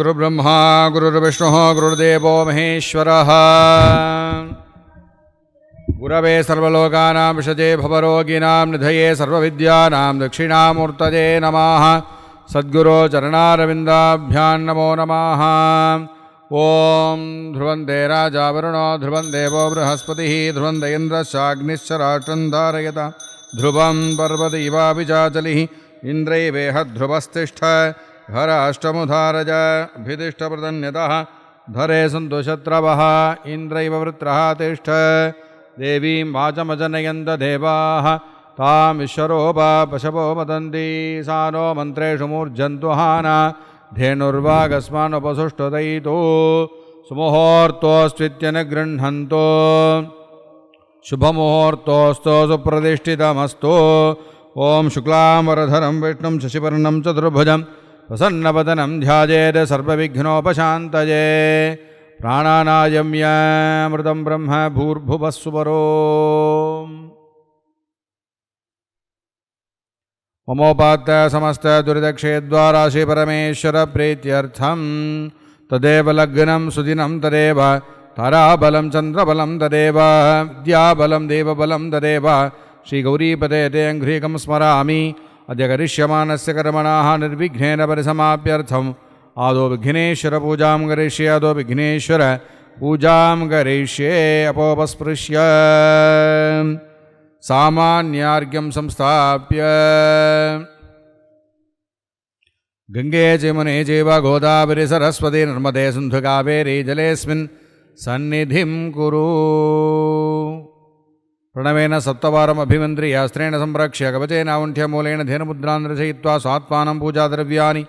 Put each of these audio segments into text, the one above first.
गुरुब्रह्मा गुरुर्विष्णुः गुरुर्देवो महेश्वरः गुरवे सर्वलोकानां विषजे भवरोगिणां निधये सर्वविद्यानां दक्षिणामूर्तये नमः। सद्गुरो चरणारविन्दाभ्यां नमो नमः। ओं ध्रुवन्ते राजा वरुणो ध्रुवं देवो बृहस्पतिः ध्रुवं इन्द्रश्चाग्निश्च राष्ट्रं धारयता ध्रुवं पर्वत इवाभिचाचलिः इन्द्रैवेह ध्रुवस्तिष्ठ हर अष्टमुधारज अभ्युदिष्टप्रदन्यतः धरे सन्तु शत्रवः इन्द्रैव वृत्रः तिष्ठ देवीं वाचमजनयन्त देवाः तां विश्वरूपा पशवो वदन्ति सा नो मन्त्रेषु मूर्जन्तुहाना धेनुर्वागस्मानुपसुष्टुदयितो सुमुहूर्तोऽस्त्वित्यन गृह्णन्तो शुभमुहूर्तोऽस्तु सुप्रतिष्ठितमस्तु। ॐ शुक्लाम्बरधरं विष्णुं शशिवर्णं चतुर्भुजं प्रसन्नवदनं ध्यायेत् सर्वविघ्नोपशान्तये। प्राणानायम्यामृतं ब्रह्म भूर्भुवस्सुवरो। ममोपात्त समस्त दुरिदक्षेद्वारा श्रीपरमेश्वर प्रीत्यर्थं तदेव लग्नं सुदिनं तदेव ताराबलं चन्द्रबलं तदेव विद्याबलं देवबलं तदेव श्रीगौरीपते ते अङ्घ्रीकं स्मरामि। अद्य करिष्यमाणस्य कर्मणाः निर्विघ्नेन परिसमाप्त्यर्थम् आदौ विघ्नेश्वर पूजां करिष्ये आदौ विघ्नेश्वर पूजां करिष्ये। अपोपस्पृश्य सामान्यार्घ्यं संस्थाप्य गंगे जमुने चैव गोदावरी सरस्वती नर्मदे सिन्धु कावेरी जलेऽस्मिन् सन्निधिं कुरु। प्रणवेन सप्तवारम् अभिमन्त्र्य अस्त्रेण संरक्ष्य कवचेन औण्ठ्यमूलेन धेनुमुद्रां रचयित्वा स्वात्मानं पूजाद्रव्याणि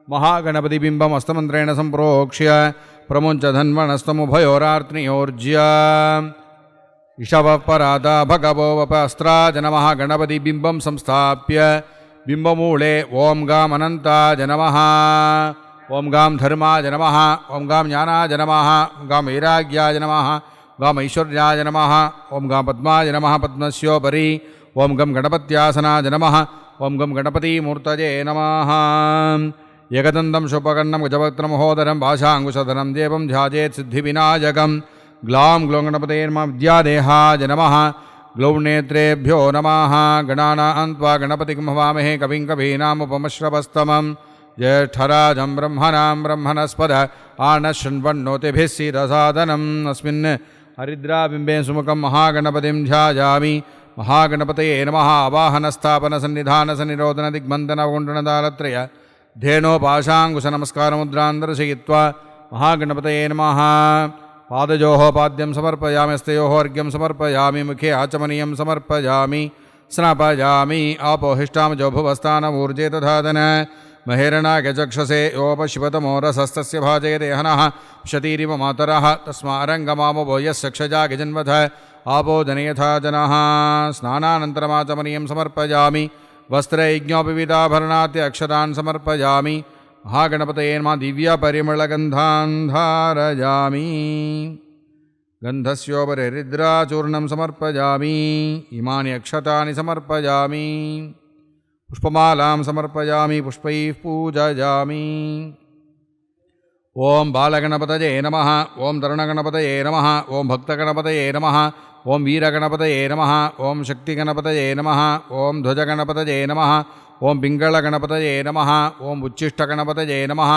महागणपतिबिम्बम् हस्तमन्त्रेण सम्प्रोक्ष्य प्रमुञ्च धन्वनस्तमुभयोरार्त्नियोर्ज्य इषवः परादा भगवो वपस्त्राय नमः। गणपतिबिम्बं संस्थाप्य बिम्बमूले ॐ गां अनन्ताय नमः ॐ गां धर्माय नमः ॐ गां ज्ञानाय नमः ॐ गां वैराग्याय नमः गां ऐश्वर्याय नमः ॐ गां पद्माय नमः पद्मस्योपरि ॐ गं गणपत्यासनाय नमः ॐ गं गणपतिमूर्तये नमः। एकदन्तं शुभकर्णं गजवक्त्रमहोदरं भाषाङ्कुशधरं देवं ध्यायेत् सिद्धिविनायकं ग्लां ग्लौं गणपतेर्मा विद्यादेहाय नमः। ग्लौं नेत्रेभ्यो नमः। गणानां त्वा गणपतिं हवामहे कविं कवीनामुपमश्रवस्तमं ज्येष्ठराजं ब्रह्मणां ब्रह्मणस्पद आनशृण्वन्नोतिभिः सीदसादनम्। अस्मिन् हरिद्राबिम्बे सुमुखं महागणपतिं ध्यायामि। महागणपतये नमः। आवाहनस्थापनसन्निधानसनिरोधनदिग्बन्धनवकुण्डनदालत्रय धेनोपाशाङ्कुशनमस्कारमुद्रां दर्शयित्वा महागणपतये नमः। पादयोः पाद्यं समर्पयामि हस्तयोः अर्घ्यं समर्पयामि मुखे आचमनीयं समर्पयामि स्नापयामि। आपोहिष्टामजो भुवस्थानमूर्जे तथादन महेरणागचक्षसे योपशिवतमो रसस्तस्य भाजयते हनः शतीरिव मातरः तस्मारङ्गमामवो यस्य क्षजागिजन्वथ आपो जनयथा जनः। स्नानानन्तरमाचमनीयं समर्पयामि वस्त्रयज्ञोपविदाभरणात् अक्षतान् समर्पयामि। महागणपतये नमः। दिव्यपरिमलगन्धान् धारयामि। गन्धस्योपरि हरिद्राचूर्णं समर्पयामि। इमानि अक्षतानि समर्पयामि। पुष्पमालां समर्पयामि पुष्पैः पूजयामि। ॐ बालगणपतये नमः ॐ तरुणगणपतये नमः ॐ भक्तगणपतये नमः ॐ वीरगणपतये नमः ॐ शक्तिगणपतये नमः ॐ ध्वजगणपतये नमः ॐ पिङ्गळगणपतये नमः ॐ उच्छिष्टगणपतये नमः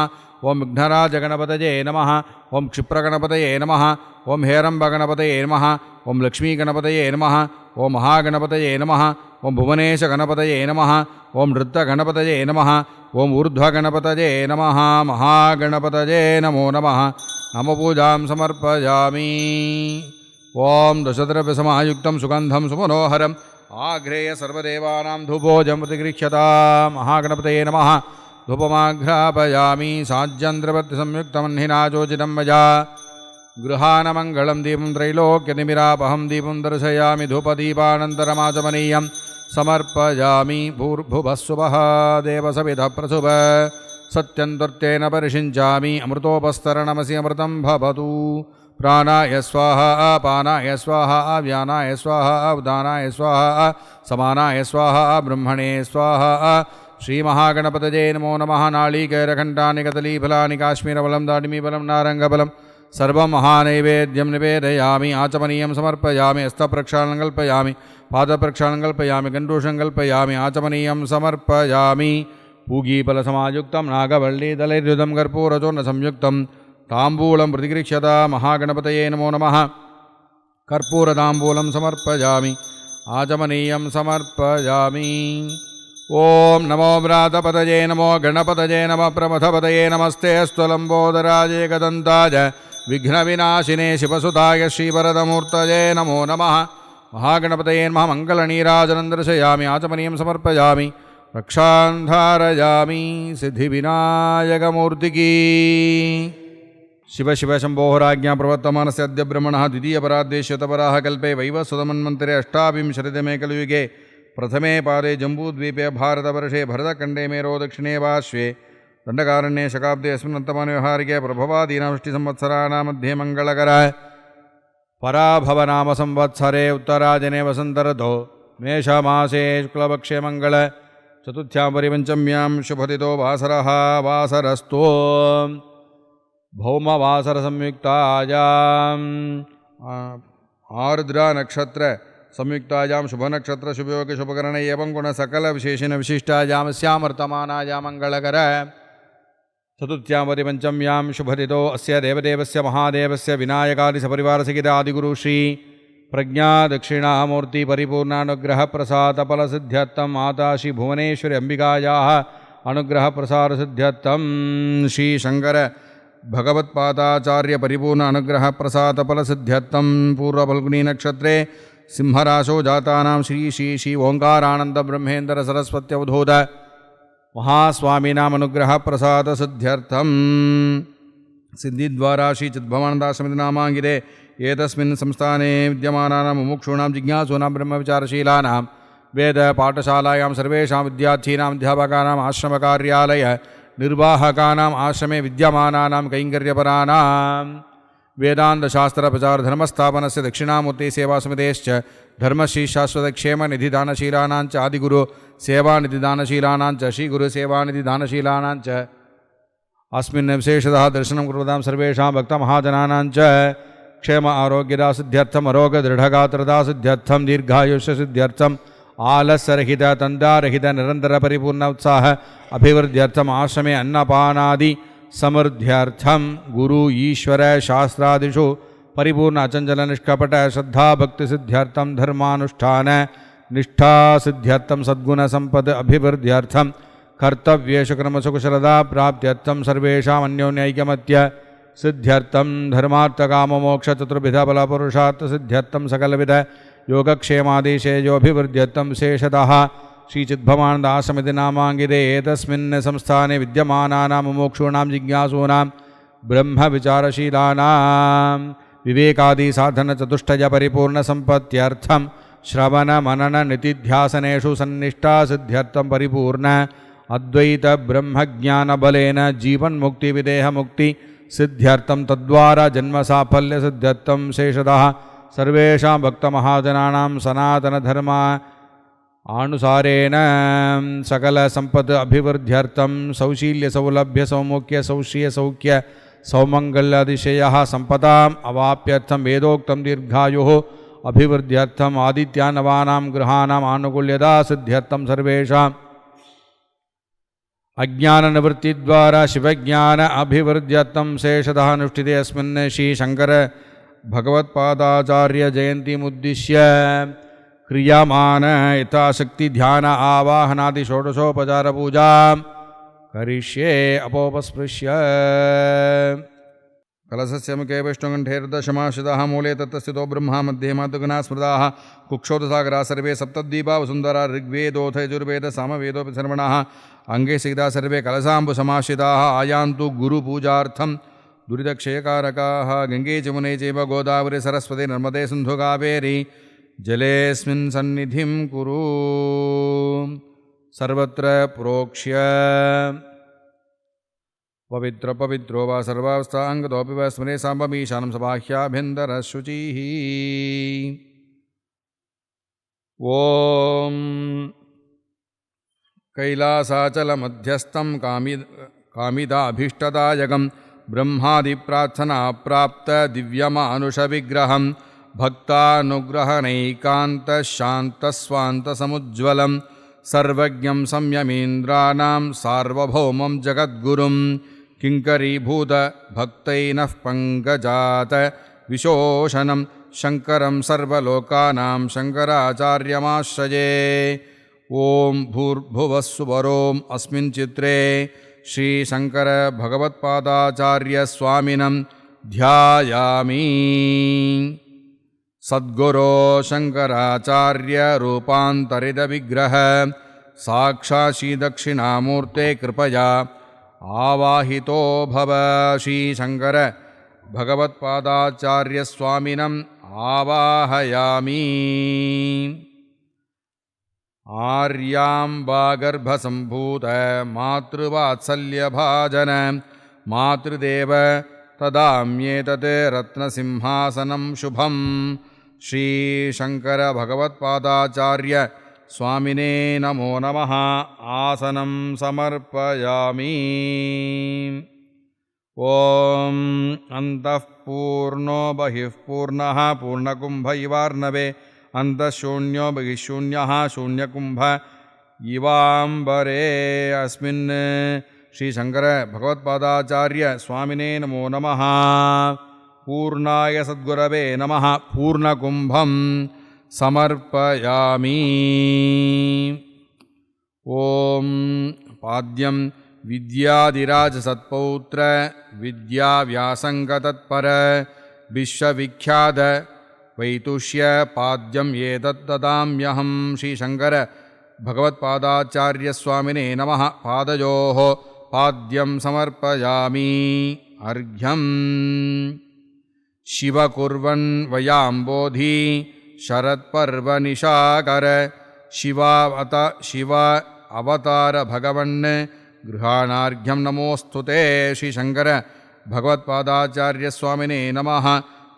ॐ विघ्नराजगणपतये नमः ॐ क्षिप्रगणपतये नमः ॐ हेरम्बगणपतये नमः ॐ लक्ष्मीगणपतये नमः ॐ महागणपतये नमः ॐ भुवनेशगणपतये नमः ॐ नृत्यगणपतये नमः ॐ ऊर्ध्वगणपतये नमः। महागणपतये नमो नमः। नमपूजां समर्पयामि। ॐ दशद्रव्यसमायुक्तं सुगन्धं सुमनोहरम् आघ्रेय सर्वदेवानां धूपोऽयं प्रतिगृह्यता। महागणपतये नमः। धूपमाघ्रापयामि। साज्यन्द्रवत्संयुक्तमह्निनाचोचितं मया गृहानमङ्गलं दीपं त्रैलोक्यनिमिरापहं दीपं दर्शयामि। धूपदीपानन्तरमाचमनीयं समर्पयामि। भूर्भुवस्सुवः देवसविधः प्रसुभ सत्यन्तर्तेन परिषिञ्चामि। अमृतोपस्तरणमसि अमृतं भवतु। प्राणाय स्वाहा अपानाय स्वाहा व्यानाय स्वाहा उदानाय स्वाहा समानाय स्वाहा ब्रह्मणे स्वाहा श्रीमहागणपतये नमो नमः। नाळीकेरखण्डानि कदलीफलानि काश्मीरफलं दाडिमीफलं नारङ्गफलं सर्वं महानैवेद्यं निवेदयामि। आचमनीयं समर्पयामि। हस्तप्रक्षालनं कल्पयामि। पादप्रक्षालनं कल्पयामि। गण्डूषं कल्पयामि। आचमनीयं समर्पयामि। पूगीफलसमायुक्तं नागवल्लीदलैर्युतं कर्पूरचूर्णसंयुक्तं ताम्बूलं प्रतिगृह्यता। महागणपतये नमो नमः। कर्पूरताम्बूलं समर्पयामि। आचमनीयं समर्पयामि। ओम नमो व्रातपतये नमो गणपतये नमः प्रमथपतये नमस्ते स्तुलंबोदराय एकदन्ताय विघ्नविनाशिने शिवसुताय श्रीवरदमूर्तये नमो नमः। महागणपतये नमः। मङ्गलनीराजनं दर्शयामि। आचमनीयं समर्पयामि। रक्षां धारयामि। सिद्धिविनायकमूर्तिकी शिव शिव शम्भोराज्ञा प्रवर्तमानस्य अद्य ब्रह्मणः द्वितीयपराद्देश्यतपराः कल्पे वैवस्वतमन्वन्तरे अष्टाविंशतितमे कलियुगे प्रथमे पादे जम्बूद्वीपे भारतवर्षे भरतखण्डे मेरो दक्षिणे पार्श्वे दण्डकारण्ये शकाब्दे अस्मिन्नन्तमाने व्यवहारिके प्रभवादीनां मध्ये मङ्गलकराय पराभवनाम संवत्सरे उत्तराजने वसन्तऋतो मेषमासे शुक्लपक्षे मङ्गल चतुर्थ्यां परिपञ्चम्यां शुभतिथो वासरः वासरस्तो भौमवासरसंयुक्तायां आर्द्रा नक्षत्र संयुक्तायां शुभनक्षत्र शुभयोग शुभकरण एवं गुण सकल विशेषण विशिष्टायां स्यामर्तमानायां मंगलकर चतुर्थ्यां परिपञ्चम्यां शुभतिथो अस्य देवदेवस्य महादेवस्य विनायकादि सपरिवारसहित आदिगुरु श्री प्रज्ञा दक्षिणामूर्ति परिपूर्णानुग्रह प्रसाद फल सिद्ध्यर्थं माता श्री भुवनेश्वरी अंबिकायाः अनुग्रह प्रसाद सिद्ध्यर्थं श्री शंकर भगवत्पादाचार्य परिपूर्ण अनुग्रह प्रसाद फल सिद्ध्यर्थं पूर्व फल्गुनी नक्षत्रे सिंहराशो जातानां श्री श्री श्री ओंकारानंद ब्रह्मेंद्र सरस्वत्यवधूत महास्वामीनाम अनुग्रह प्रसाद सिद्ध्यर्थं सिद्धिद्वारा श्री चिद्भवानन्दाश्रमिति नामाङ्किते एतस्मिन् संस्थाने विद्यमानानां मुमुक्षूणां जिज्ञासूनां ब्रह्मविचारशीलानां वेद पाठशालायां सर्वेषां विद्यार्थीनां अध्यापकानाम् आश्रमकार्यालय निर्वाहकानाम् आश्रमे विद्यमानानां कैङ्कर्यपराणां वेदान्तशास्त्रप्रचार धर्मस्थापनस्य दक्षिणामूर्ति सेवासमितेश्च धर्मश्री शाश्वतक्षेमनिधिदानशीलानां च आदिगुरु सेवानिधिदानशीलानां च श्रीगुरुसेवानिधिदानशीलानां च अस्मिन् विशेषतः दर्शनं कुर्वतां सर्वेषां भक्तमहाजनानां च क्षेम आरोग्यदा सिद्ध्यर्थम् अरोगदृढगात्रदा सिद्ध्यर्थं दीर्घायुष्य सिद्ध्यर्थम् आलस्यरहित तन्दारहित निरन्तर परिपूर्ण उत्साह अभिवृद्ध्यर्थम् आश्रमे अन्नपानादि समृद्ध्यर्थं गुरु ईश्वर शास्त्रादिषु परिपूर्ण अचञ्चल निष्कपट श्रद्धा भक्ति सिद्ध्यर्थं धर्मानुष्ठान निष्ठा सिद्ध्यर्थं सद्गुण संपद अभिवृद्ध्यर्थं कर्तव्येषु क्रमसु कुशलता प्राप्त्यर्थं सर्वेषाम् अन्योन्यैकमत्य सिद्ध्यर्थं धर्मार्थकाममोक्ष चतुर्विध बलपुरुषार्थ सिद्ध्यर्थं सकलविध योगक्षेमादिशेयोभिवृद्ध्यर्थं विशेषतः श्रीचिद्भवानन्द आश्रमिति नामाङ्किते एतस्मिन् संस्थाने विद्यमानानां मुमुक्षूणां जिज्ञासूनां ब्रह्मविचारशीलानां विवेकादि साधन चतुष्टय परिपूर्ण संपत्त्यर्थं श्रवण मनन नितिध्यासनेषु सन्निष्ठा सिद्ध्यर्थं परिपूर्ण अद्वैत ब्रह्मज्ञान बलेन जीवन मुक्ति विदेह मुक्ति सिद्ध्यर्थं तद्वारा जन्म साफल्य सिद्ध्यर्थं शेषतः सर्वेषां भक्तमहाजनानां सनातन धर्म अनुसारेण सकल संपद अभिवृद्ध्यर्थं सौशील्य सौलभ्य सौमुख्य सौश्रिय सौख्य सौमंगल्यादिशयः संपदाम् अवाप्यर्थं वेदोक्तं दीर्घायुः अभिवृद्ध्यर्थम् आदित्यानवानां गृहाणाम् आनुकूल्यता सिद्ध्यर्थं सर्वेषाम् अज्ञाननिवृत्तिद्वारा शिवज्ञान अभिवृद्ध्यर्थं शेषतः अनुष्ठिते अस्मिन् श्री शंकर भगवत्पादाचार्य जयन्तीमुद्दिश्य क्रियमान यथाशक्ति ध्यान आवाहनादि षोडशोपचार पूजा करिष्ये अपोपस्पृश्य कलशस्य मुखे विष्णुकण्ठेर्दशमाश्रिताः मूले तत्स्थितो ब्रह्मा मध्ये मातृगणा स्मृताः कुक्षोदसागराः सर्वे सप्तद्वीपा वसुन्धरा ऋग्वेदोऽथ यजुर्वेद सामवेदोऽपि सर्वणाः अंगे सिद्धा सर्वे कलशाम्बुसमाश्रिताः आयान्तु गुरुपूजार्थं दुरितक्षयकारकाः गंगे जमुने चैव गोदावरी सरस्वती नर्मदे सिन्धु कावेरी जलेऽस्मिन् सन्निधिं कुरु सर्वत्र प्रोक्ष्य पवित्र पवित्रो वा सर्वावस्थाङ्गतोऽपि वा स्मरे साम्बमीशानं सबाह्याभ्यन्तरशुचिः ॐ कैलासाचलमध्यस्थं कामिदाभीष्टदायकं ब्रह्मादिप्रार्थनाप्राप्तदिव्यमानुषविग्रहं भक्तानुग्रहणैकान्तशान्तस्वान्तसमुज्ज्वलं सर्वज्ञं संयमीन्द्राणां सार्वभौमं जगद्गुरुं किङ्करीभूतभक्तैनः पङ्कजात विशोषनं शङ्करं सर्वलोकानां शङ्कराचार्यमाश्रये। ॐ भूर्भुवस्सुवरोम् अस्मिन् चित्रे श्रीशङ्करभगवत्पादाचार्यस्वामिनं ध्यायामि। सद्गुरो शङ्कराचार्यरूपान्तरितविग्रह साक्षात् श्रीदक्षिणामूर्ते कृपया आवाहितो भव। श्रीशङ्कर भगवत्पादाचार्यस्वामिनम् आवाहयामि। आर्याम्बागर्भसम्भूत मातृवात्सल्यभाजन मातृदेव तदाम्येतत् रत्नसिंहासनं शुभं। श्रीशङ्करभगवत्पादाचार्य स्वामिने नमो नमः। आसनं समर्पयामि। ॐ अन्तः पूर्णो बहिः पूर्णः पूर्णकुम्भ इवार्णवे अन्तःशून्यो बहिःशून्यः शून्यकुम्भ इवाम्बरे। अस्मिन् श्रीशङ्करभगवत्पादाचार्य स्वामिने नमो नमः। पूर्णाय सद्गुरवे नमः। पूर्णकुम्भं समर्पयामि। ॐ पाद्यं विद्याधिराजसत्पौत्र विद्याव्यासङ्गतत्पर विश्वविख्यात वैतुष्य पाद्यं एतद्ददाम्यहं। श्रीशङ्कर भगवत्पादाचार्यस्वामिने नमः। पादयोः पाद्यं समर्पयामि। अर्घ्यं शिवकुर्वन् वयाम्बोधि शरत्पर्वनिशाकर शिव अवतार भगवन् गृहाणार्घ्यं नमोऽस्तुते। श्रीशङ्कर भगवत्पादाचार्यस्वामिने नमः।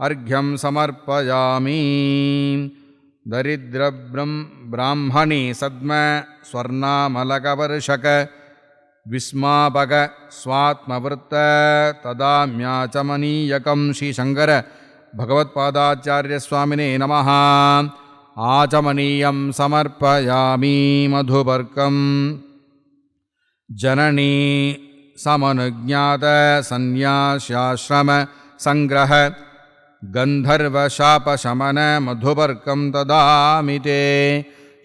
अर्घ्यं समर्पयामि। दरिद्रब्राह्मणी सद्म स्वर्णामलकवर्षक विस्मापक स्वात्मवृत्त तदाम्याचमनीयकं। श्रीशङ्कर भगवत्पादाचार्यस्वामिने नमः। आचमनीयं समर्पयामि। मधुपर्कं जननी समनुज्ञात सन्न्यासाश्रम संग्रह गन्धर्वशापशमन मधुपर्कं ददामि ते।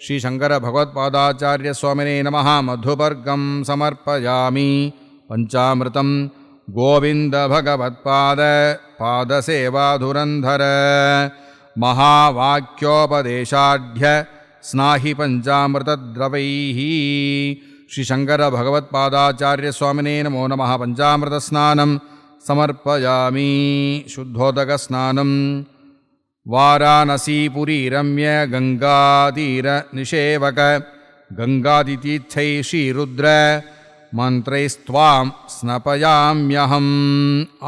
श्रीशङ्कर भगवत्पादाचार्यस्वामिने नमः। मधुपर्कं समर्पयामि। पञ्चामृतं गोविन्द भगवत्पाद पादसेवाधुरन्धर महावाक्योपदेशाढ्य स्नाहि पञ्चामृतद्रवैः। श्रीशङ्कर भगवत्पादाचार्यस्वामिने नमो नमः। पञ्चामृतस्नानं समर्पयामि। शुद्धोदकस्नानं वाराणसीपुरीरम्य गङ्गातीरनिषेवक गङ्गादितीर्थैः श्रीरुद्र मन्त्रैस्त्वां स्नपयाम्यहम्।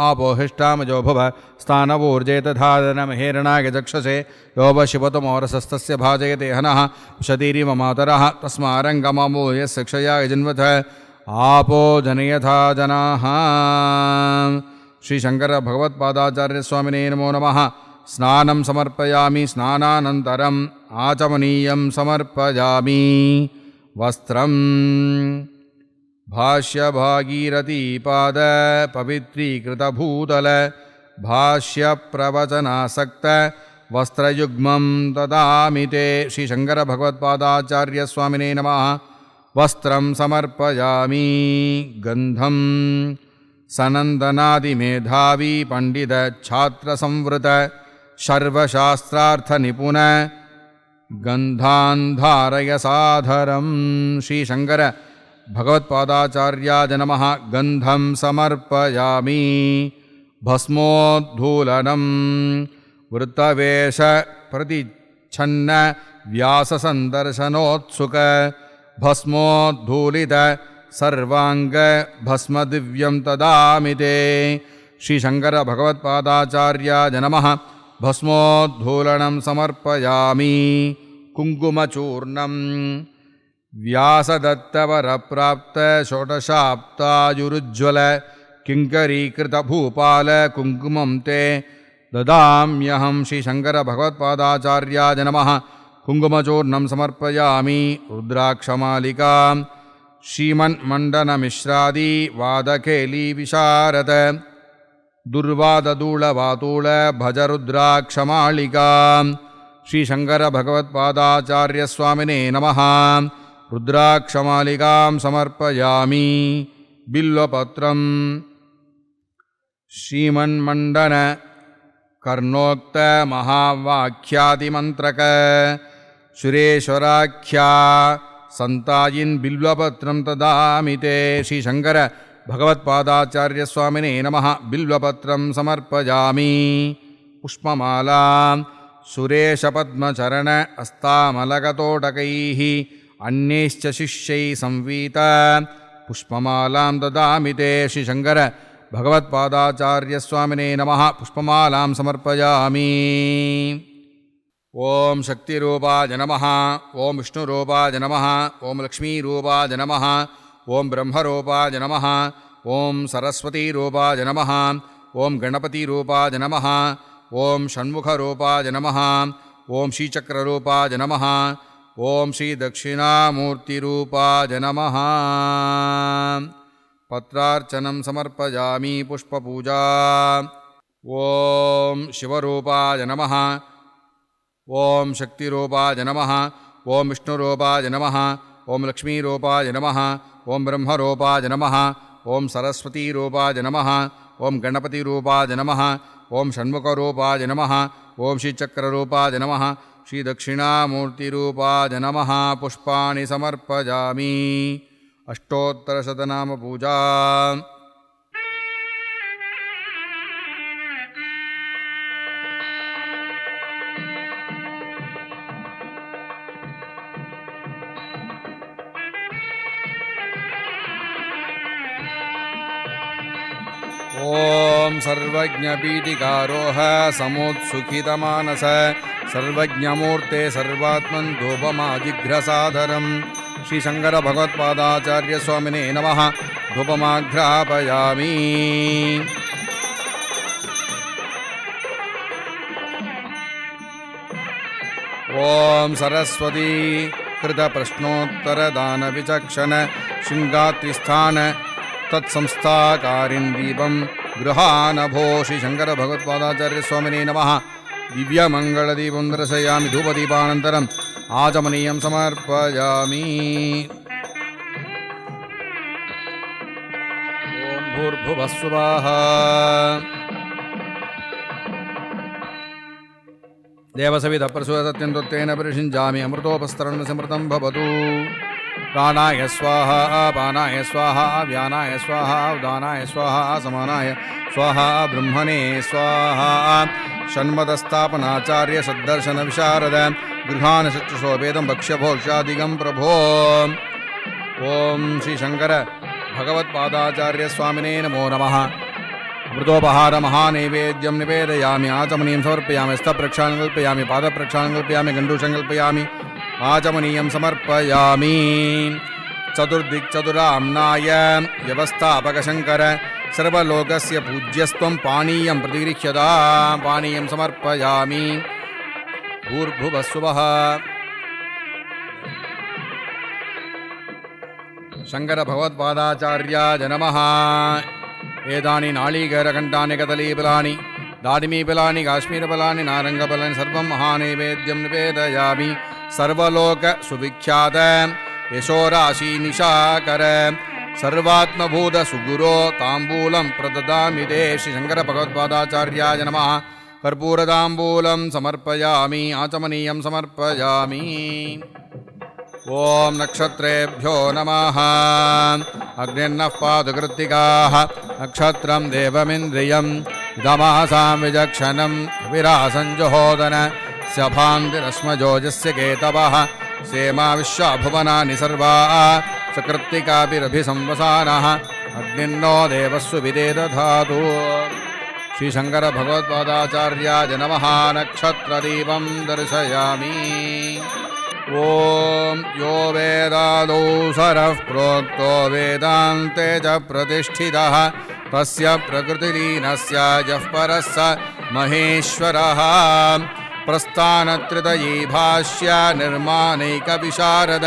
आपोहिष्टामजो भुव स्थानवोर्जेतधादनमहेरणागचक्षसे योपशिवतमोरसस्तस्य भाजयते हनः उशतीरिव मातरः तस्मारङ्गममो यस्य क्षया यजन्वथ आपो जनयथा जनाः। श्रीशङ्कर भगवत्पादाचार्यस्वामिने नमो नमः। स्नानं समर्पयामि। स्नानानन्तरम् आचमनीयं समर्पयामि। वस्त्रं भाष्यभागीरथीपाद पवित्रीकृतभूतल भाष्यप्रवचनासक्त वस्त्रयुग्मं ददामि ते। श्रीशङ्कर भगवत्पादाचार्यस्वामिने नमः। वस्त्रं समर्पयामि। गन्धं सनन्दनादिमेधावी पण्डितछात्रसंवृत सर्वशास्त्रार्थनिपुण गन्धान्धारय साधरं। श्रीशङ्कर भगवत्पादाचार्याय नमः। गन्धं समर्पयामि। भस्मोद्धूलनं वृत्तवेष प्रतिच्छन्न व्याससन्दर्शनोत्सुक भस्मोद्धूलित सर्वांग भस्मदिव्यं ददामि ते। श्रीशङ्कर भगवत्पादाचार्याय नमः। भस्मोद्धूलनं समर्पयामि। कुङ्कुमचूर्णं व्यासदत्तवरप्राप्त षोडशाब्दायुरुज्ज्वल किङ्करीकृतभूपाल कुङ्कुमं ते ददाम्यहं श्रीशङ्करभगवत्पादाचार्याय नमः कुङ्कुमचूर्णं समर्पयामि रुद्राक्षमालिकां श्रीमन्मण्डनमिश्रादि वादकेली विशारद दुर्वाददूलवातूल भजरुद्राक्षमालिकां श्रीशङ्करभगवत्पादाचार्यस्वामिने नमः रुद्राक्षमालिकां समर्पयामि बिल्वपत्रं श्रीमन्मण्डन कर्णोक्त महावाक्यादिमन्त्रक सुरेश्वराख्या संतायिन् बिल्वपत्रं तदामि ते श्रीशङ्कर भगवत्पादाचार्यस्वामिने नमः बिल्वपत्रं समर्पयामि पुष्पमालां सुरेशपद्मचरण अस्तामलकतोटकैः अन्यैश्च शिष्यैः संवीत पुष्पमालां ददामि ते श्रीशङ्कर भगवत्पादाचार्यस्वामिने नमः पुष्पमालां समर्पयामि ओम शक्तिरूपाय नमः ओम विष्णुरूपाय नमः ओम लक्ष्मीरूपाय नमः ओम ब्रह्मरूपाय नमः ओम सरस्वतीरूपाय नमः ओम गणपतिरूपाय नमः ओम षण्मुखरूपाय नमः ओम श्रीचक्ररूपाय नमः ओम श्रीदक्षिणामूर्तिरूपाय नमः पत्रार्चनं समर्पयामि पुष्पपूजा ओम शिवरूपाय नमः ओम शक्तिरूपाय नमः ओम विष्णुरूपाय नमः ओम लक्ष्मीरूपाय नमः ओम ब्रह्मरूपाय नमः ओम सरस्वतीरूपाय नमः ओम गणपतिरूपाय नमः ओम षण्मुखरूपाय नमः ओम श्रीचक्ररूपाय नमः श्रीदक्षिणामूर्तिरूपाय नमः पुष्पाणि समर्पयामि अष्टोत्तरशतनाम पूजा ओम सर्वज्ञपीठिकारोह समुत्सुखितमानस सर्वज्ञमूर्ते सर्वात्मन् धूपमाजिघ्रसादरं श्रीशङ्करभगवत्पादाचार्यस्वामिने नमः धूपमाघ्रापयामि ओम सरस्वती कृतप्रश्नोत्तरदानविचक्षण शृङ्गात्रिस्थान तत्संस्थाकारिं दीपं गृहानभो श्रीशङ्करभगवत्पादाचार्यस्वामिने नमः दिव्यमङ्गलदीपं दर्शयामि धूपदीपानन्तरम् आचमनीयं समर्पयामि ॐ भूर्भुवः स्वः देवसविधः प्रसूयसत्यं त्वत्तेन परिषिञ्चामि अमृतोपस्तरणसमृतं भवतु प्राणाय स्वाहा पानाय स्वाहा व्यानाय स्वाहा उदानाय स्वाहा समानाय स्वाहा ब्रह्मणे स्वाहा षण्मदस्थापनाचार्य सद्दर्शन विशारद गृहान चक्षुषोपेदं भक्ष्यभोक्षादिगं प्रभो ओम श्रीशङ्कर भगवत्पादाचार्यस्वामिने नमो नमः अमृतोपहार महानैवेद्यं निवेदयामि आचमनीयं समर्पयामि स्तप्रक्षालनं कल्पयामि पादप्रक्षालनं कल्पयामि गण्डूषं कल्पयामि आचमनीयं समर्पयामि चतुर्दिक्चतुराम्नाय व्यवस्थापकशङ्कर सर्वलोकस्य पूज्यस्त्वं पानीयं प्रतिगृह्यता पानीयं समर्पयामि भूर्भुवः स्वः शङ्करभगवत्पादाचार्याय नमः एतानि नाळीकरकण्ठानि कदलीफलानि दाडिमीफलानि काश्मीरफलानि नारङ्गफलानि सर्वं महानैवेद्यं निवेदयामि सर्वलोकसुविख्यात यशोराशि निशाकर सर्वात्मभूत सुगुरो ताम्बूलं प्रददामि ते श्रीशङ्करभगवत्पादाचार्याय नमः कर्पूरताम्बूलं समर्पयामि आचमनीयं समर्पयामि ओम नक्षत्रेभ्यो नमः अग्निर्नः पातु कृत्तिकाः नक्षत्रं देवमिन्द्रियं दमासां विचक्षणं विरासञ्जुहोदन स्यभान्तिरश्मजोजस्य केतवः सेमा विश्वभुवनानि सर्वाः सकृत्तिकाभिरभिसंवसानः अग्निर्नो देवस्सु विदेदधातु श्रीशङ्करभगवत्पादाचार्याय नमः नक्षत्रदीपं दर्शयामि ॐ यो वेदादौ सरः प्रोक्तो वेदान्ते च प्रतिष्ठितः तस्य प्रकृतिलीनस्य यः परः स महेश्वरः प्रस्थानत्रितयी भाष्य निर्माणैकविशारद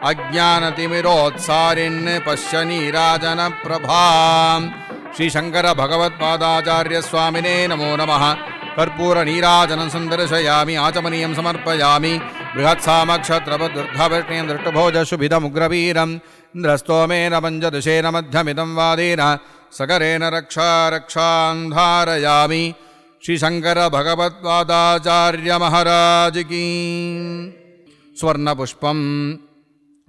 अज्ञानतिमिरोत्सारिन् पश्य नीराजनप्रभाम् श्रीशंकर भगवत्पादाचार्य स्वामिने नमो नमः। कर्पूर नीराजनं सन्दर्शयामि आचमनीयं समर्पयामि बृहत्सामक्षत्रपदुर्धवृष्णीं दृष्टभोजशुभिदमुग्रवीरम् इन्द्रस्तोमेन पञ्चदशेन मध्यमिदं वादेन सकरेण रक्षा रक्षां धारयामि। श्रीशंकर भगवत्पादाचार्य महाराज की। स्वर्णपुष्पं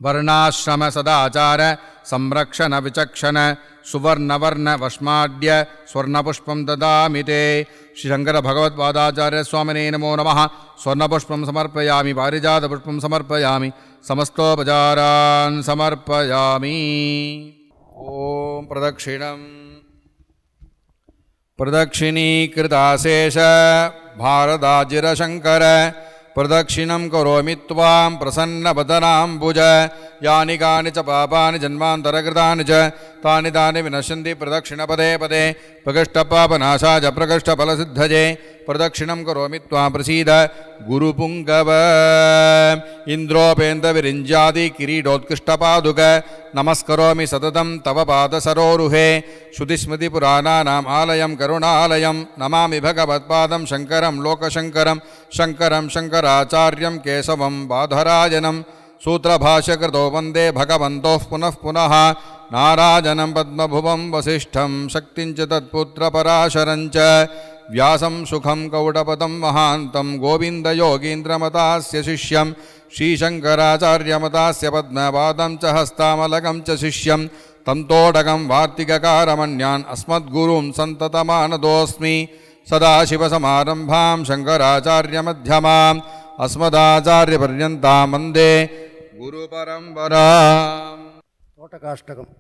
वर्णाश्रम सदाचार संरक्षण विचक्षण सुवर्णवर्ण वष्माड्य स्वर्णपुष्पं ददामि ते। श्रीशंकर भगवत्पादाचार्य स्वामिने नमो नमः। स्वर्णपुष्पं समर्पयामि पारिजातपुष्पं समर्पयामि समस्तोपचारान् समर्पयामि। ॐ प्रदक्षिणम् प्रदक्षिणीकृताशेष भारदाजिरशङ्कर प्रदक्षिणं करोमि त्वां प्रसन्नवदनाम्बुज यानि कानि च पापानि जन्मान्तरकृतानि च तानि तानि विनश्यन्ति प्रदक्षिणपदे पदे प्रकृष्टपापनाशाय प्रकृष्टफलसिद्धये प्रदक्षिणं करोमि त्वां प्रसीद गुरुपुङ्गव इन्द्रोपेन्द्रविरिञ्जादि किरीटोत्कृष्टपादुक नमस्करोमि सततं तव पादसरोरुहे श्रुतिस्मृतिपुराणानाम् आलयं करुणालयं नमामि भगवत्पादं शङ्करं लोकशङ्करं शङ्करं शङ्कराचार्यं केशवं बाधरायणं सूत्रभाष्यकृतो वन्दे भगवन्तोः पुनः पुनः नारायणं पद्मभुवं वसिष्ठं शक्तिं च तत्पुत्रपराशरं च व्यासं सुखं कौटपदं महान्तं गोविन्दयोगीन्द्रमतास्य शिष्यं श्रीशङ्कराचार्यमतास्य पद्मपादं च हस्तामलकं च शिष्यं तं तोडकं वार्तिककारमन्यान् अस्मद्गुरुं सन्ततमानतोऽस्मि। सदाशिवसमारम्भां शङ्कराचार्यमध्यमाम् अस्मदाचार्यपर्यन्तां वन्दे गुरुपरम्पराम्। तोटकाष्टकम्।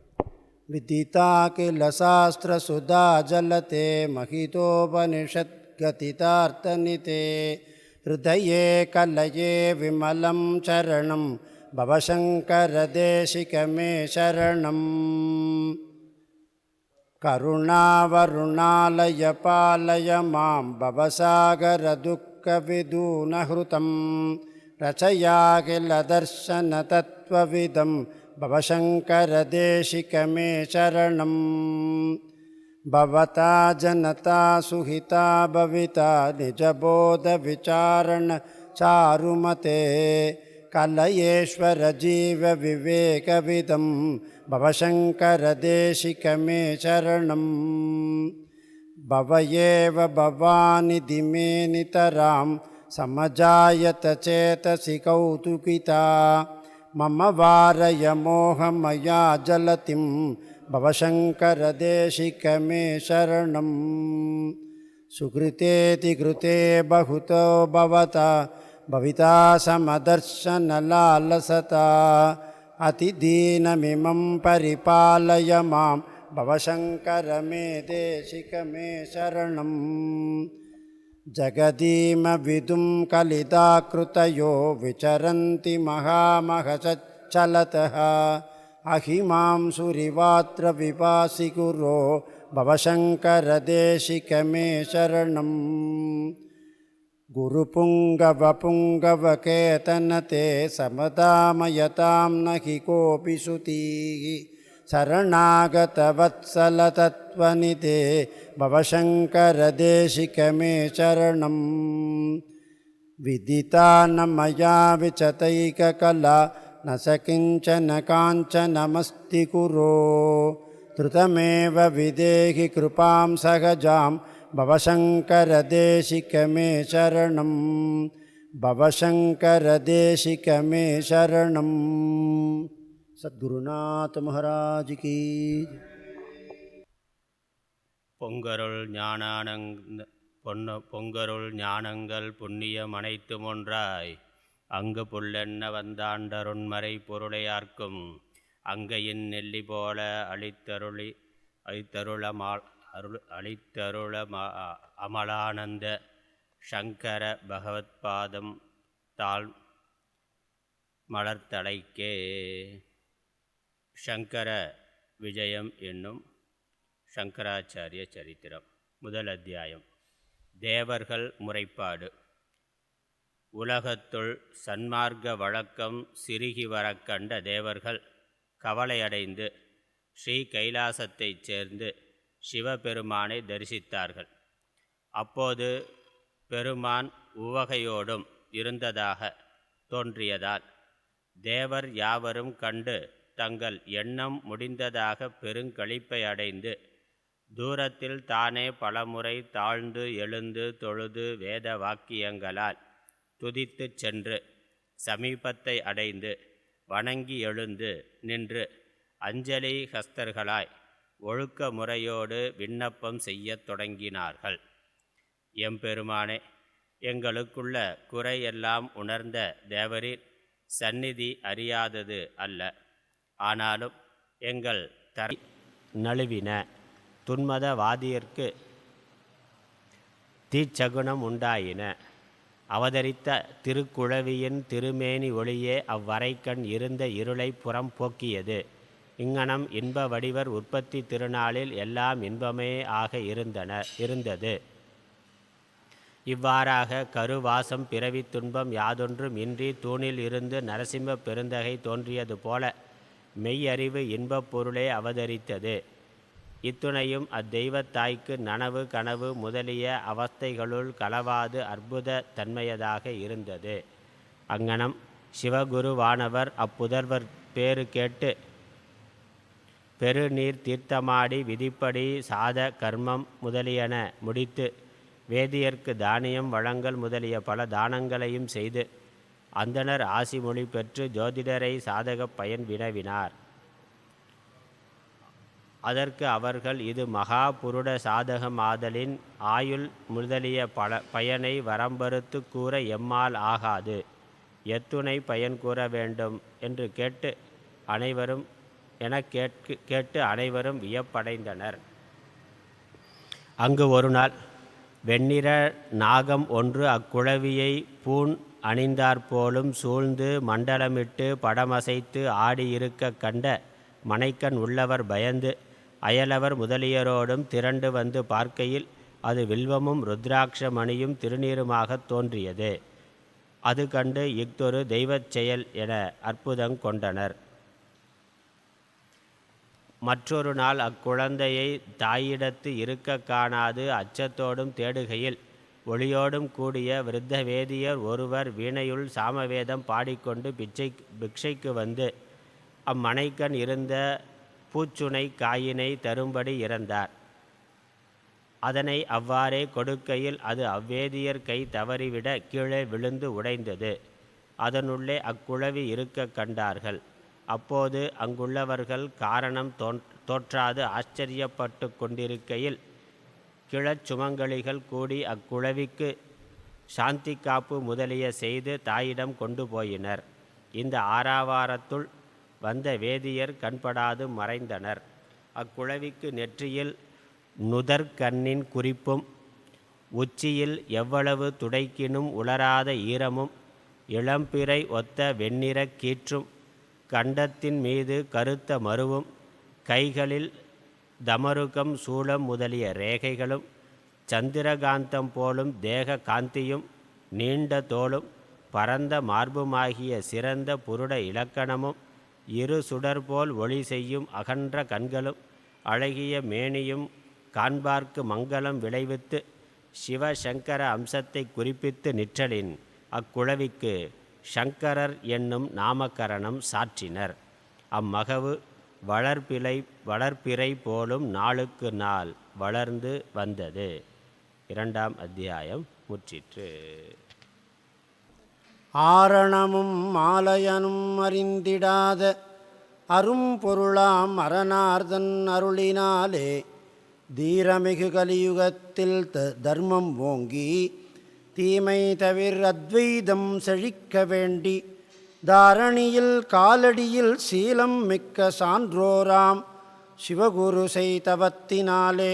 विदिता किल शास्त्रसुधा जलते महितोपनिषद्गतितार्थनिते हृदये कलये विमलं चरणं भवशङ्करदेशिकमे शरणम्। करुणावरुणालय पालय मां भवसागरदुःखविदूनहृतं रचया किल दर्शनतत्त्वविदं भवशङ्करदेशिकमे शरणम्। भवता जनता सुहिता भविता निजबोधविचारण चारुमते कलयेश्वर जीवविवेकविदं भवशङ्करदेशिकमे शरणम्। भव एव भवानि दिमे नितरां समजायत चेतसि कौतुकिता मम वारय मोहमया जलतिं भवशङ्करदेशिकमे शरणम्। सुकृतेति कृते बहुतो भवता भविता समदर्शनलालसता अतिदीनमिमं परिपालय मां भवशङ्करमे देशिकमे शरणम्। जगदीमविदुं कलिताकृतयो विचरन्ति महामहसच्चलतः अहिमां सुरिवात्र विपासि गुरो भवशङ्करदेशिकमे शरणम्। गुरुपुङ्गवपुङ्गवकेतनते समतामयतां न हि कोऽपि सुतीः शरणागतवत्सलतत्त्वनिधे भवशङ्करदेशिकमे शरणम्। विदिता न मया विचतैककला न स किञ्चन काञ्चनमस्ति कुरो धृतमेव विदेहि कृपां सहजां भवशङ्करदेशिकमे शरणम्। भवशङ्करदेशिकमे शरणम्। सद्गुरुनाथ महाराज की। பொங்கருள் ஞானங்கள் புண்ணியம் அனைத்தும் ஒன்றாய் அங்கு புல்லென்ன வந்தாண்டருண்மறை பொருளையார்க்கும் அங்கையின் நெல்லி போல அளித்தருள அமலானந்த சங்கர பகவத்பாதம் மலர்த்தடைக்கே. சங்கர விஜயம் என்னும் சங்கராச்சாரிய சரித்திரம். முதல் அத்தியாயம். தேவர்கள் முறைப்பாடு. உலகத்துள் சன்மார்க்க வழக்கம் சிறுகி வரக் கண்ட தேவர்கள் கவலையடைந்து ஸ்ரீ கைலாசத்தைச் சேர்ந்து சிவபெருமானை தரிசித்தார்கள். அப்போது பெருமான் உவகையோடும் இருந்ததாக தோன்றியதால் தேவர் யாவரும் கண்டு தங்கள் எண்ணம் முடிந்ததாக பெருங்களிப்பை அடைந்து தூரத்தில் தானே பலமுறை தாழ்ந்து எழுந்து தொழுது வேத வாக்கியங்களால் துதித்துச் சென்று சமீபத்தை அடைந்து வணங்கி எழுந்து நின்று அஞ்சலி ஹஸ்தர்களாய் ஒழுக்க முறையோடு விண்ணப்பம் செய்யத் தொடங்கினார்கள். எம்பெருமானே, எங்களுக்குள்ள குறையெல்லாம் உணர்ந்த தேவரின் சந்நிதி அறியாதது அல்ல. ஆனாலும் எங்கள் தரை நழுவின துன்மதவாதியர்க்கு தீச்சகுனம் உண்டாயின. அவதரித்த திருக்குழவியின் திருமேனி ஒளியே அவ்வரைக்கண் இருந்த இருளை புறம் போக்கியது. இங்ஙனம் இன்ப வடிவர் உற்பத்தி திருநாளில் எல்லாம் இன்பமே ஆக இருந்தது. இவ்வாறாக கருவாசம் பிறவி துன்பம் யாதொன்றும் இன்றி தூணில் இருந்து நரசிம்ம பெருந்தகை தோன்றியது போல மெய்யறிவு இன்பப் பொருளே அவதரித்தது. இத்துணையும் அத்தெய்வத்தாய்க்கு நனவு கனவு முதலிய அவஸ்தைகளுள் கலவாது அற்புத தன்மையதாக இருந்தது. அங்ஙனம் சிவகுருவானவர் அப்புதல்வர் பேறு கேட்டு பெருநீர் தீர்த்தமாடி விதிப்படி சாத கர்மம் முதலியன முடித்து வேதியர்க்கு தானியம் வழங்கல் முதலிய பல தானங்களையும் செய்து அந்தணர் ஆசி மொழி பெற்று ஜோதிடரை சாதக பயன் வினவினார். அதற்கு அவர்கள், இது மகா புருட சாதகமாதலின் ஆயுள் முதலிய பயனை வரம்பறுத்து கூற எம்மால் ஆகாது. எத்துணை பயன் கூற வேண்டும் என்று கேட்டு அனைவரும் வியப்படைந்தனர். அங்கு ஒரு நாள் வெண்ணிற நாகம் ஒன்று அக்குழவியை பூண் அணிந்தாற்போலும் சூழ்ந்து மண்டலமிட்டு படமசைத்து ஆடியிருக்க கண்ட மனைக்கண் உள்ளவர் பயந்து அயலவர் முதலியரோடும் திரண்டு வந்து பார்க்கையில் அது வில்வமும் ருத்ராட்ச மணியும் திருநீருமாகத் தோன்றியது. அது கண்டு இஃதொரு தெய்வச் செயல் என அற்புதங் கொண்டனர். மற்றொரு நாள் அக்குழந்தையை தாயிடத்து இருக்க காணாது அச்சத்தோடும் தேடுகையில் ஒளியோடும் கூடிய விருத்த வேதியர் ஒருவர் வீணையுள் சாமவேதம் பாடிக்கொண்டு பிக்ஷைக்கு வந்து அம்மனைக்கண் இருந்த பூச்சுனை காயினை தரும்படி இறந்தார். அதனை அவ்வாறே கொடுக்கையில் அது அவ்வேதியர் கை தவறிவிட கீழே விழுந்து உடைந்தது. அதனுள்ளே அக்குழவி இருக்க கண்டார்கள். அப்போது அங்குள்ளவர்கள் காரணம் தோற்றாது ஆச்சரியப்பட்டு கொண்டிருக்கையில் கிழச்சுமங்கலிகள் கூடி அக்குழவிக்கு சாந்தி காப்பு முதலிய செய்து தாயிடம் கொண்டு போயினர். இந்த ஆராவாரத்துள் வந்த வேதியர் கண்படாது மறைந்தனர். அக்குழவிக்கு நெற்றியில் நுதற்கண்ணின் குறிப்பும் உச்சியில் எவ்வளவு துடைக்கினும் உலராத ஈரமும் இளம்பிறை ஒத்த வெண்ணிறக் கீற்றும் கண்டத்தின் மீது கருத்த மருவும் கைகளில் தமருகம் சூலம் முதலிய ரேகைகளும் சந்திரகாந்தம் போலும் தேக காந்தியும் நீண்ட தோளும் பரந்த மார்புமாகிய சிறந்த புருட இலக்கணமும் இரு சுடர்போல் ஒளி செய்யும் அகன்ற கண்களும் அழகிய மேனியும் காண்பார்க்கு மங்களம் விளைவித்து சிவசங்கர அம்சத்தை குறிப்பித்து நிற்றலின் அக்குழவிக்கு சங்கரர் என்னும் நாமகரணம் சாற்றினர். அம்மகவு வளர்ப்பிறை போலும் நாளுக்கு நாள் வளர்ந்து வந்தது. 2ஆம் அத்தியாயம் முற்றிற்று. ஆரணமும் மாலையனும் அறிந்திடாத அரும்பொருளாம் அரணார்தன் அருளினாலே தீரமிகு கலியுகத்தில் தர்மம் ஓங்கி தீமை தவிர அத்வைதம் செழிக்க வேண்டி தாரணியில் காலடியில் சீலம் மிக்க சான்றோராம் சிவகுரு செய்தவத்தினாலே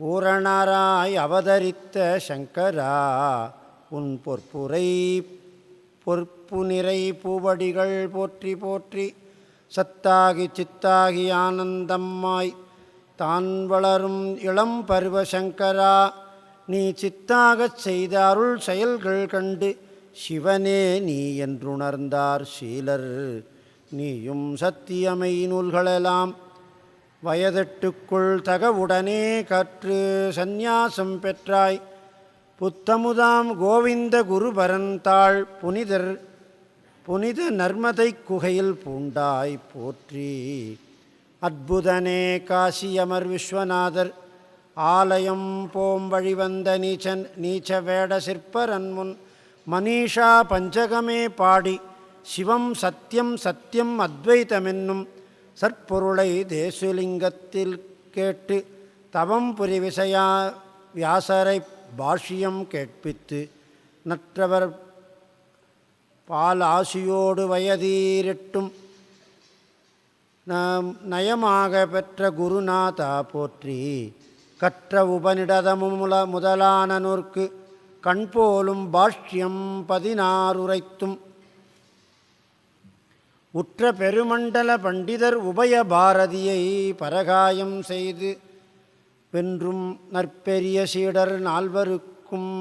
பூரணராய் அவதரித்த சங்கரா உன் செப்பு நிறை பூவடிகள் போற்றி போற்றி. சத்தாகி சித்தாகி ஆனந்தம்மாய் தான் வளரும் இளம் பருவ சங்கரா, நீ சித்தாகச் செய்த அருள் செயல்கள் கண்டு சிவனே நீ என்றுணர்ந்தார் சீலர். நீயும் சத்தியமை நூல்களெல்லாம் வயதெட்டுக்குள் தகவுடனே கற்று சந்நியாசம் பெற்றாய். புத்தமுதாம் கோவிந்த குருபரந்தாள் புனித நர்மதை குகையில் பூண்டாய் போற்றி. அற்புதனே காசியமர் விஸ்வநாதர் ஆலயம் போம் வழிவந்த நீச்ச வேட சிற்பரன்முன் மனிஷா பஞ்சகமே பாடி சிவம் சத்தியம் சத்தியம் அத்வைத்தமென்னும் சற்பொருளை தேசுலிங்கத்தில் கேட்டு தவம் புரி வியாசரை பாஷ்யம் கேட்பித்து நற்றவர் பால் ஆசியோடு வயதீரிட்டும் நயமாக பெற்ற குருநாதா போற்றி. கற்ற உபநிடதமும் முதலான நூற்கு கண்போலும் பாஷ்யம் 16 உரைத்தும் உற்ற பெருமண்டல பண்டிதர் உபய பாரதியை பரகாயம் செய்து வென்றும் நற்பெரிய சீடர் நால்வருக்கும்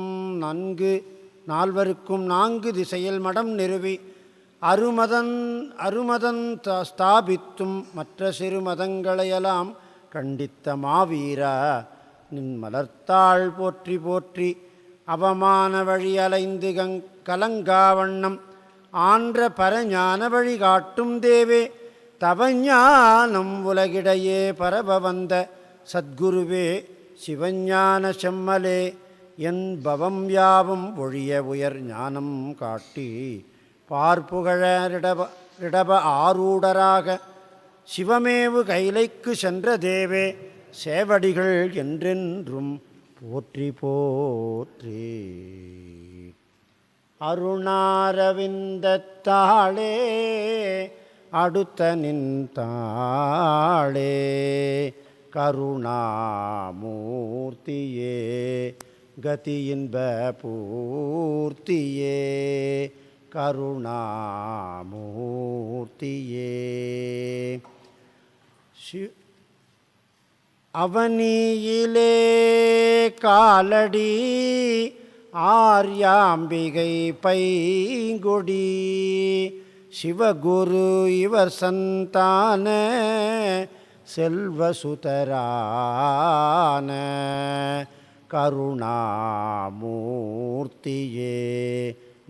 4 திசையில் மடம் நிறுவி அருமதன் ஸ்தாபித்தும் மற்ற சிறு மதங்களையெல்லாம் கண்டித்த மாவீரா, நின் மலர்த்தாள் போற்றி போற்றி. அவமான வழி அலைந்து கலங்காவண்ணம் ஆன்ற பரஞான வழி காட்டும் தேவே, தவஞானம் உலகிடையே பரப வந்த சத்குருவே, சிவஞான செம்மலே, என் பவம் யாவும் ஒழிய உயர் ஞானம் காட்டி பார்ப்புகழ ரிடப ஆரூடராக சிவமேவு கைலைக்கு சென்ற தேவே, சேவடிகள் என்றென்றும் போற்றி போற்றி. அருணாரவிந்தத்தாளே அடுத்த நின்றாளே, கருணாமூர்த்தியே கதியின்ப பூர்த்தியே, கருணாமூர்த்தியே. அவனியிலே காலடி ஆர்யாம்பிகை பைங்கொடி, சிவகுரு இவர் சந்தான செல்வசுதரான, கருணாமூர்த்தியே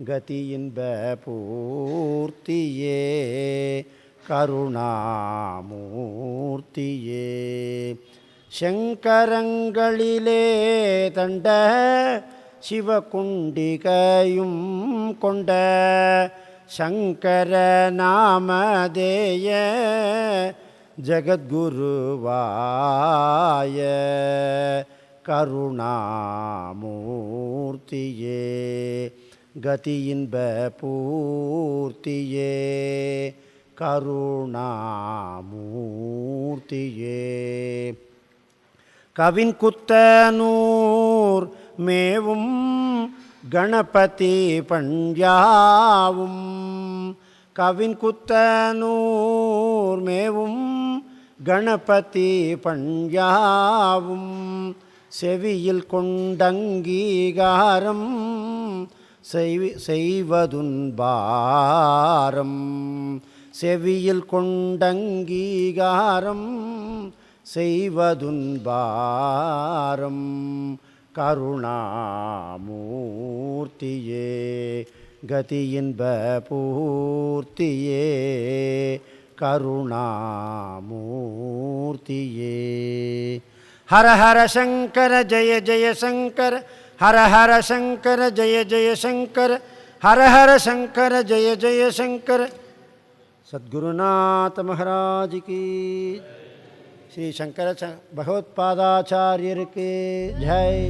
கதியின்ப பூர்த்தியே, கருணாமூர்த்தியே. சங்கரங்களிலே தண்ட சிவகுண்டிகையும் கொண்ட சங்கர நாமதேய ஜகத்குருவாய, கருணாமூர்த்தியே கதியின்ப பூர்த்தியே, கருணாமூர்த்தியே. கவின் குத்தனூர் மேவும் கணபதி பண்யாவும், கவின் குத்தனூர் மேவும் கணபதி பண்யாவும், செவியில் கொண்டங்கீகாரம் செய்வதுன்பாரம், செவியில் கொண்டங்கீகாரம் செய்வதுன்பாரம், கருணாமூர்த்தியே கதியின்ப பூர்த்தியே, கருணாமூர்த்தியே. ஹர ஹர சங்கர ஜய ஜய சங்கர, ஹர ஹர சங்கர ஜய ஜய சங்கர, ஹர ஹர சங்கர ஜய ஜய சங்கர. சத்குருநாத மகாராஜ் கி, ஸ்ரீ சங்கர பகவத்பாதாச்சாரியருக்கு ஜெய்.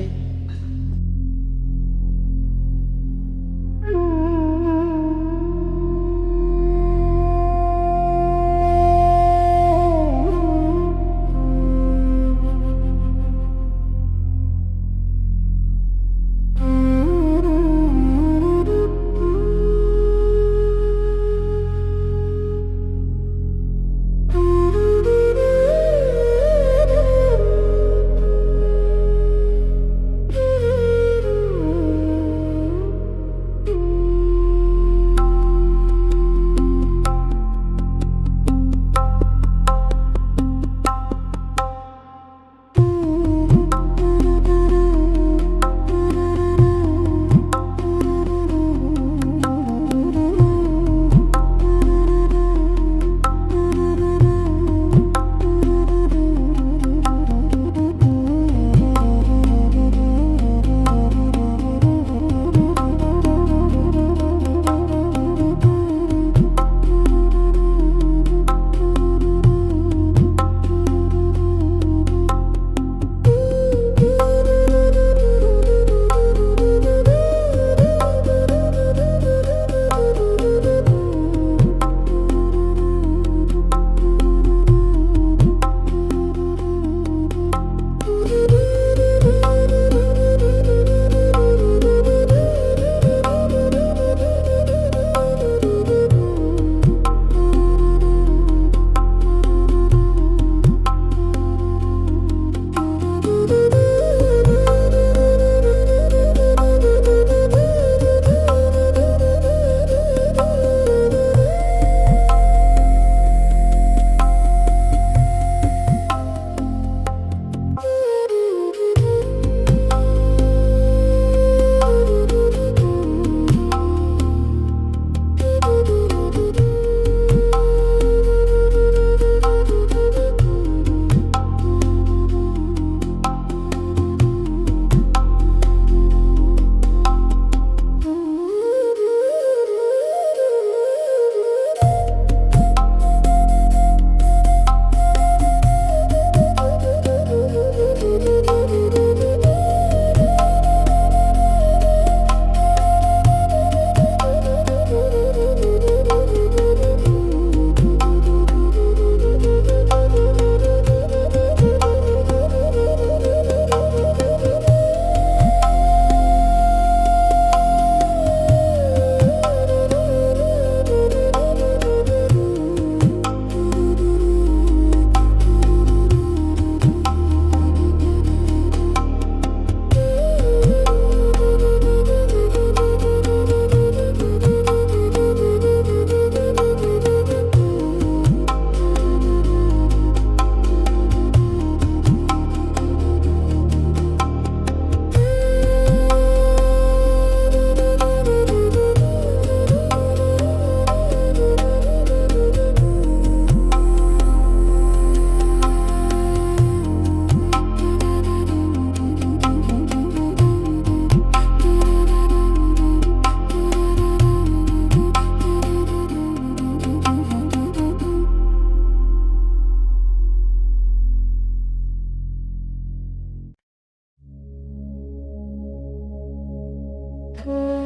Thank you.